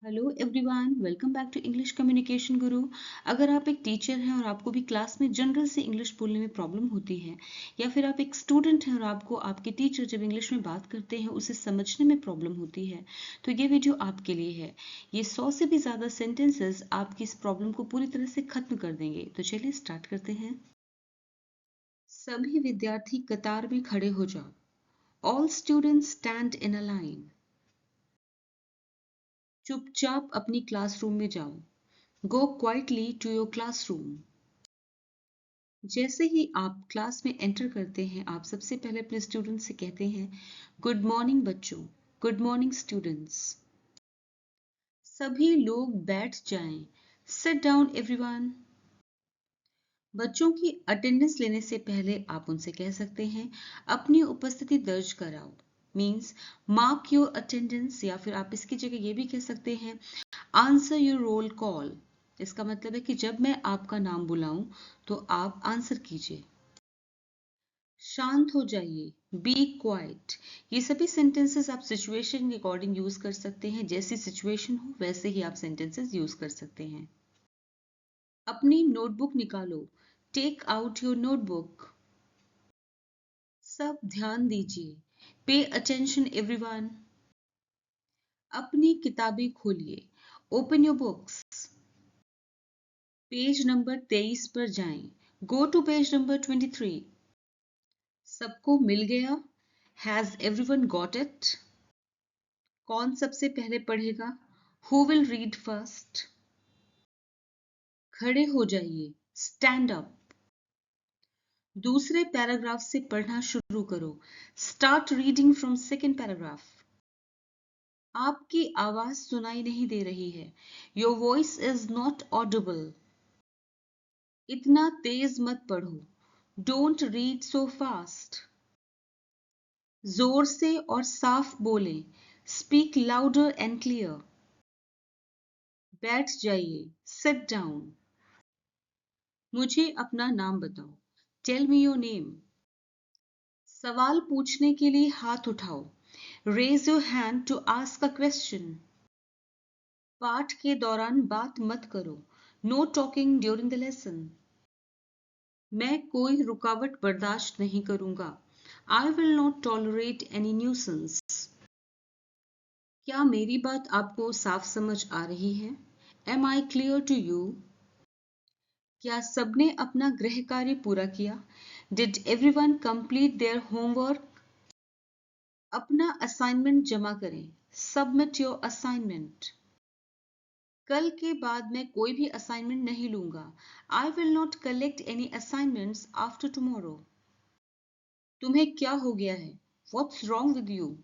Hello everyone, welcome back to English communication guru. अगर आप एक टीचर हैं और आपको भी क्लास में जनरल से इंग्लिश बोलने में प्रॉब्लम होती है, या फिर आप एक स्टूडेंट हैं और आपको आपके टीचर जब इंग्लिश में बात करते हैं उसे समझने में प्रॉब्लम होती है, तो ये वीडियो आपके लिए है। ये 100 से भी ज़्यादा सेंटेंसेस आपकी इस प्रॉब्लम को पूरी तरह से खत्म कर देंगे। तो चलिए स्टार्ट करते हैं। सभी विद्यार्थी कतार में खड़े हो जाओ। All students stand in a line. चुपचाप अपनी क्लासरूम में जाओ। गो क्वाइटली टू योर क्लासरूम। जैसे ही आप क्लास में एंटर करते हैं, आप सबसे पहले अपने स्टूडेंट से कहते हैं, गुड मॉर्निंग बच्चों। Good morning students. सभी लोग बैठ जाएं। Sit down everyone. बच्चों की अटेंडेंस लेने से पहले आप उनसे कह सकते हैं, अपनी उपस्थिति दर्ज कराओ। मीन्स मार्क योर अटेंडेंस, या फिर आप इसकी जगह ये भी कह सकते हैं, आंसर योर रोल कॉल। इसका मतलब है कि जब मैं आपका नाम बुलाऊं तो आप आंसर कीजिए। शांत हो जाइए। Be quiet. ये सभी सेंटेंसेस आप सिचुएशन के अकॉर्डिंग यूज कर सकते हैं। जैसी सिचुएशन हो वैसे ही आप सेंटेंसेस यूज कर सकते हैं। अपनी नोटबुक निकालो। Take out your notebook. सब ध्यान दीजिए। Pay attention everyone. अपनी किताबें खोलिए। Open your books. Page number 23 पर जाएं। Go to page number 23। सबको मिल गया। Has everyone got it. कौन सबसे पहले पढ़ेगा? Who will read first. खड़े हो जाइए। Stand up. दूसरे पैराग्राफ से पढ़ना शुरू करो। Start reading from second paragraph. आपकी आवाज सुनाई नहीं दे रही है। Your voice is not audible. इतना तेज मत पढ़ो। Don't read so fast. जोर से और साफ बोलें। Speak louder and clear. बैठ जाइए। Sit down. मुझे अपना नाम बताओ। Tell me your name. सवाल पूछने के लिए हाथ उठाओ। Raise your hand to ask a question. पाठ के दौरान बात मत करो। Know talking during the lesson. मैं कोई रुकावट बर्दाश्त नहीं करूंगा। I will not tolerate any nuisance. क्या मेरी बात आपको साफ समझ आ रही है? Am I clear to you? क्या सबने अपना गृह कार्य पूरा किया? Did everyone complete their homework? अपना असाइनमेंट जमा करें। Submit your assignment. कल के बाद मैं कोई भी असाइनमेंट नहीं लूंगा। I will not collect any assignments after tomorrow. तुम्हें क्या हो गया है? What's wrong with you?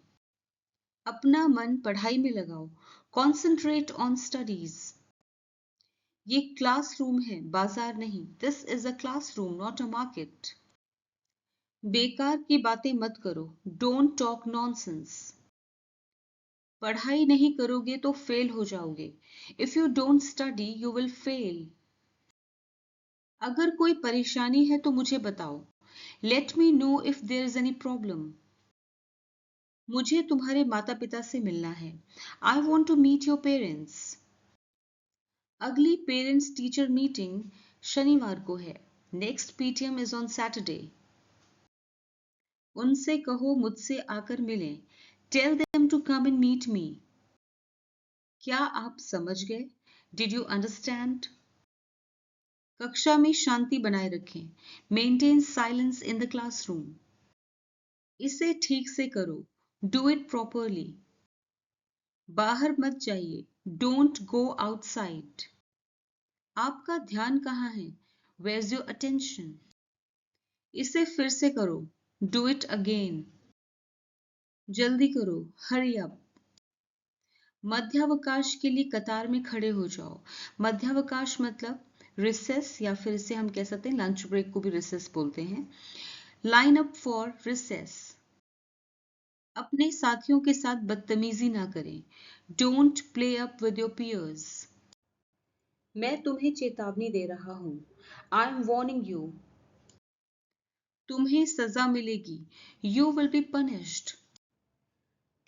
अपना मन पढ़ाई में लगाओ। Concentrate on studies. ये क्लासरूम है, बाजार नहीं। This is a classroom, not a market. बेकार की बातें मत करो। Don't talk nonsense. पढ़ाई नहीं करोगे तो फेल हो जाओगे। If you don't study you will fail. अगर कोई परेशानी है तो मुझे बताओ। Let me know if there is any problem. मुझे तुम्हारे माता पिता से मिलना है। I want to meet your parents. अगली पेरेंट्स टीचर मीटिंग शनिवार को है। Next PTM is on Saturday. उनसे कहो मुझसे आकर मिलें। Tell them to come and meet me. क्या आप समझ गए? Did you understand? कक्षा में शांति बनाए रखें। Maintain silence in the classroom. इसे ठीक से करो। Do it properly. बाहर मत जाइए। Don't go outside. आपका ध्यान कहाँ है? Where's your attention? इसे फिर से करो। Do it again. जल्दी करो। Hurry up. मध्यावकाश के लिए कतार में खड़े हो जाओ। मध्यावकाश मतलब रिसेस, या फिर इसे हम कह सकते हैं लंच ब्रेक को भी रिसेस बोलते हैं। Line up for recess. अपने साथियों के साथ बदतमीजी ना करें। Don't play up with your piers. मैं तुम्हें चेतावनी दे रहा हूं। I am warning you. तुम्हें सजा मिलेगी। You will be punished.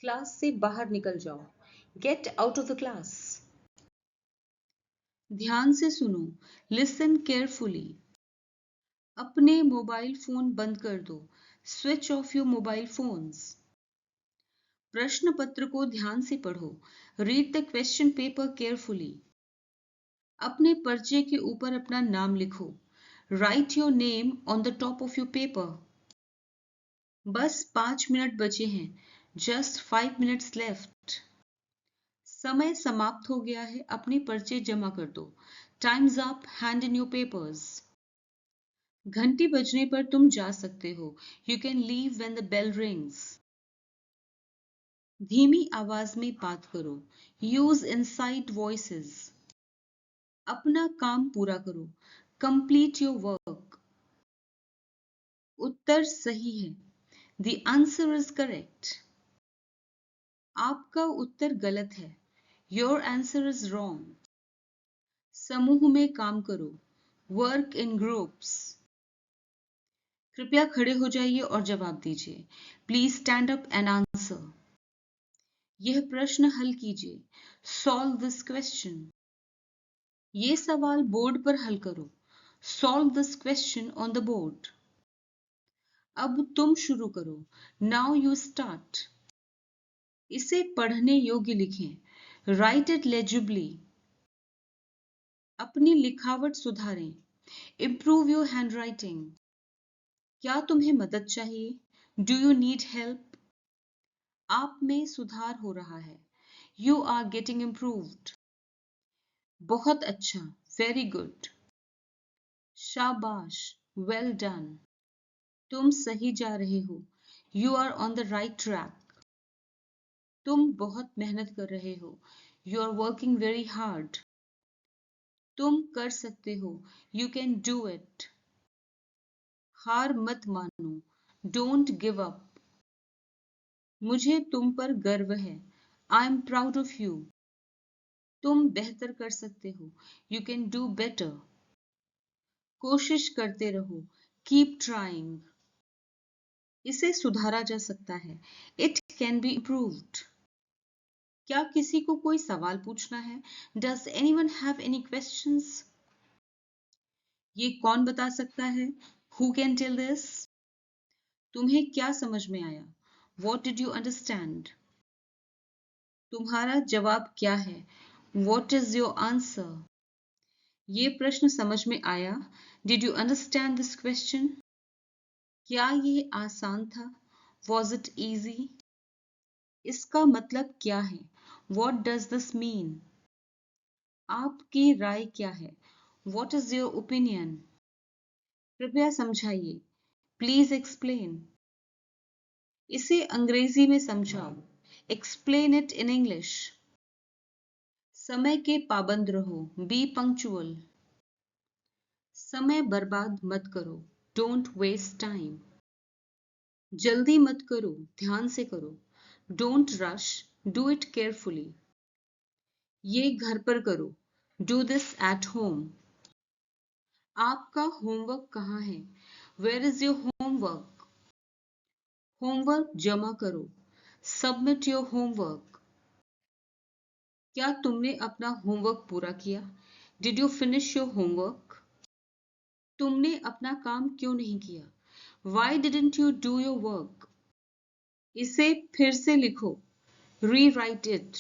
Class से बाहर निकल जाओ। Get out of the class. ध्यान से सुनो, लिसन केयरफुली। अपने मोबाइल फोन बंद कर दो, switch off your mobile phones. प्रश्न पत्र को ध्यान से पढ़ो, read the question paper carefully. अपने पर्चे के ऊपर अपना नाम लिखो, right your name on the top of your paper. बस 5 मिनट बचे हैं, जस्ट 5 मिनट्स लेफ्ट। समय समाप्त हो गया है, अपने पर्चे जमा कर दो, time's up, hand in your papers. घंटी बजने पर तुम जा सकते हो, you can leave when the bell rings. धीमी आवाज में बात करो, यूज इनसाइड वॉइसेस। अपना काम पूरा करो, कंप्लीट योर वर्क। उत्तर सही है, द आंसर इज करेक्ट। आपका उत्तर गलत है, योर आंसर इज रॉन्ग। समूह में काम करो, वर्क इन ग्रुप्स। कृपया खड़े हो जाइए और जवाब दीजिए, please stand up and answer. यह प्रश्न हल कीजिए, सॉल्व दिस क्वेश्चन। ये सवाल बोर्ड पर हल करो, solve this question on the board. अब तुम शुरू करो, नाउ यू स्टार्ट। इसे पढ़ने योग्य लिखें, राइट इट लेजिबली। अपनी लिखावट सुधारें, इम्प्रूव योर हैंडराइटिंग। क्या तुम्हें मदद चाहिए, डू यू नीड हेल्प। आप में सुधार हो रहा है, यू आर गेटिंग इम्प्रूव्ड। बहुत अच्छा, वेरी गुड। शाबाश, वेल डन। तुम सही जा रहे हो, you are on the right track. तुम बहुत मेहनत कर रहे हो, you are working very hard. तुम कर सकते हो, यू कैन डू इट। हार मत मानो, डोंट गिव अप। मुझे तुम पर गर्व है, I am proud of you. तुम बेहतर कर सकते हो, यू कैन डू बेटर। कोशिश करते रहो, कीप ट्राइंग। इसे सुधारा जा सकता है, इट कैन बी इम्प्रूव्ड। क्या किसी को कोई सवाल पूछना है, does anyone have any questions. ये कौन बता सकता है, हु कैन टेल दिस। तुम्हें क्या समझ में आया, व्हाट डिड यू अंडरस्टैंड। तुम्हारा जवाब क्या है, व्हाट इज योर आंसर। ये प्रश्न समझ में आया, did you understand this question. क्या ये आसान था, वॉज इट इजी। इसका मतलब क्या है, वॉट डज दिस मीन। आपकी राय क्या है, वॉट इज योर ओपिनियन। कृपया समझाइए, प्लीज एक्सप्लेन। इसे अंग्रेजी में समझाओ, एक्सप्लेन इट इन इंग्लिश। समय के पाबंद रहो, बी पंक्चुअल। समय बर्बाद मत करो, डोंट वेस्ट टाइम। जल्दी मत करो, ध्यान से करो, don't rush, do it carefully. ये घर पर करो, डू दिस एट होम। आपका होमवर्क कहाँ है, where is your homework. Homework जमा करो, सबमिट योर होमवर्क। क्या तुमने अपना होमवर्क पूरा किया, did you finish your homework. तुमने अपना काम क्यों नहीं किया, Y didn't you do your work. इसे फिर से लिखो, री राइट इट।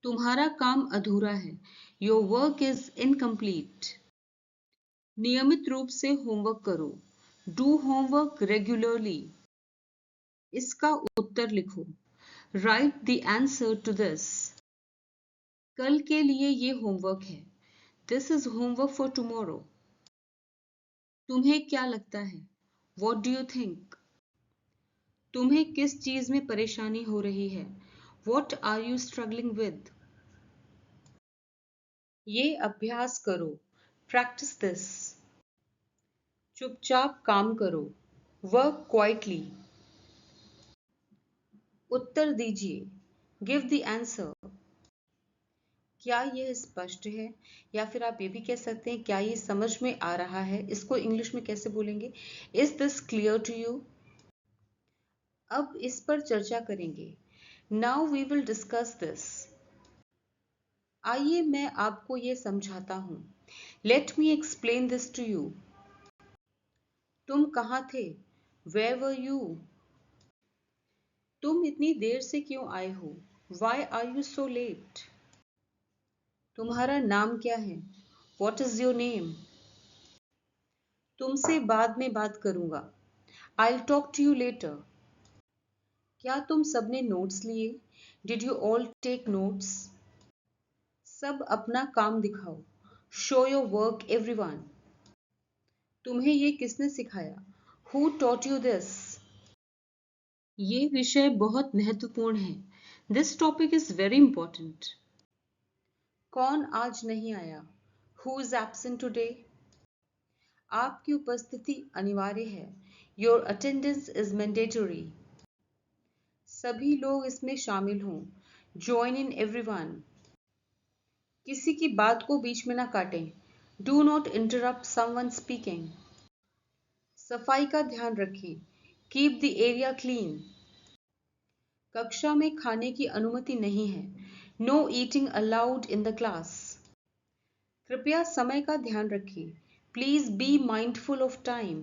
तुम्हारा काम अधूरा है, योर वर्क इज इनकम्प्लीट। नियमित रूप से होमवर्क करो, डू होमवर्क रेगुलरली। इसका उत्तर लिखो, write the answer to this. कल के लिए ये होमवर्क है, this is homework for tomorrow. तुम्हें क्या लगता है, वॉट डू यू थिंक। तुम्हें किस चीज में परेशानी हो रही है, what are you struggling with. ये अभ्यास करो, प्रैक्टिस दिस। चुपचाप काम करो, वर्क क्वाइटली। उत्तर दीजिए, गिव द आंसर। क्या यह स्पष्ट है, या फिर आप ये भी कह सकते हैं क्या ये समझ में आ रहा है। इसको इंग्लिश में कैसे बोलेंगे, is this clear to you. अब इस पर चर्चा करेंगे, now we will discuss this. आइए मैं आपको ये समझाता हूँ। Let me explain this to you. तुम कहाँ थे? Where were you? तुम इतनी देर से क्यों आए हो? Why are you so late? तुम्हारा नाम क्या है? What is your name? तुमसे बाद में बात करूंगा। I talk to you later. क्या तुम सबने नोट्स लिए? Did you all take notes? सब अपना काम दिखाओ। Show your work everyone. तुम्हें ये किसने सिखाया? Who taught you this? ये विषय बहुत महत्वपूर्ण है। This topic is very important. कौन आज नहीं आया? Who is absent today? आपकी उपस्थिति अनिवार्य है। Your attendance is mandatory. सभी लोग इसमें शामिल हों। Join in everyone. किसी की बात को बीच में ना काटें। Do not interrupt someone speaking. सफाई का ध्यान रखें। Keep the area clean. कक्षा में खाने की अनुमति नहीं है। No eating allowed in the class. कृपया समय का ध्यान रखें। Please be mindful of time.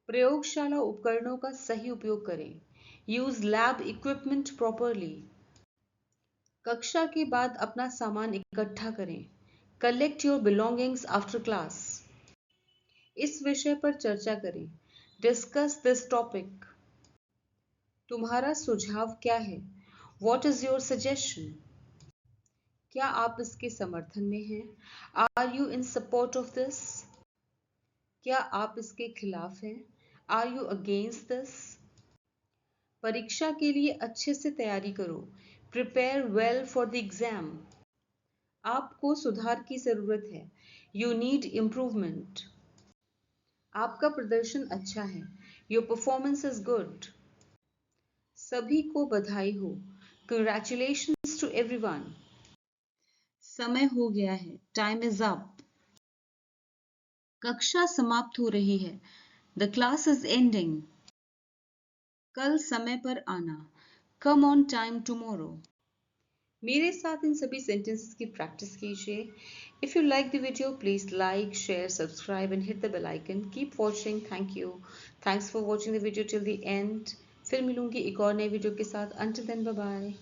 प्रयोगशाला उपकरणों का सही उपयोग करें। Use lab equipment properly. कक्षा के बाद अपना सामान इकट्ठा करें। Collect your belongings after class. इस विषय पर चर्चा करें। Discuss this topic. तुम्हारा सुझाव क्या है? What is your suggestion? क्या आप इसके समर्थन में हैं? Are you in support of this? क्या आप इसके खिलाफ हैं? Are you against this? परीक्षा के लिए अच्छे से तैयारी करो। Prepare well for the exam. आपको सुधार की जरूरत है। You need improvement. आपका प्रदर्शन अच्छा है। Your performance is good. सभी को बधाई हो। Congratulations to everyone. समय हो गया है। Time is up. कक्षा समाप्त हो रही है। The class is ending. कल समय पर आना। Come on time tomorrow. मेरे साथ इन सभी सेंटेंसेस की प्रैक्टिस कीजिए। If you like the video please like share subscribe and hit the bell icon. Keep watching. Thank you. Thanks for watching the video till the end. फिर मिलूंगी एक और नए वीडियो के साथ। Until then bye bye.